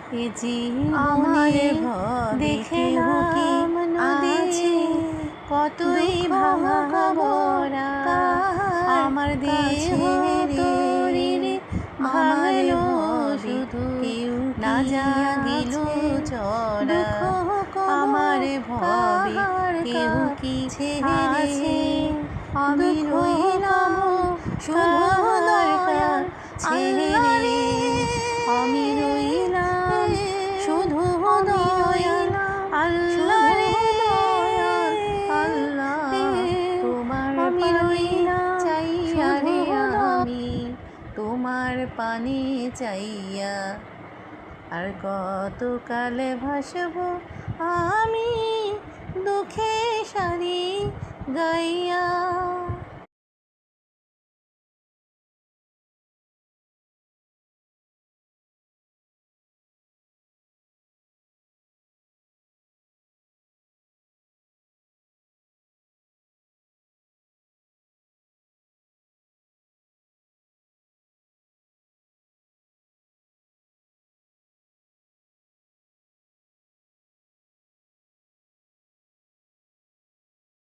এ জীবনে দেখলাম নদী কতই ভাঙা বড়া আমার দেহ তোরির ভাঙলো শুধু না জাগিল চড়া আমার ভবে কেউ কি ছেড়ে আমি রইলাম শুধু দরকার ছেড়ে আমি রইলাম শুধু দয়াল আল্লাহ রে আল্লাহ তোমার পানি চাইয়া রে আমি তোমার পানি চাইয়া আর কতকাল ভাসবো আমি দুঃখে সারি গাইয়া।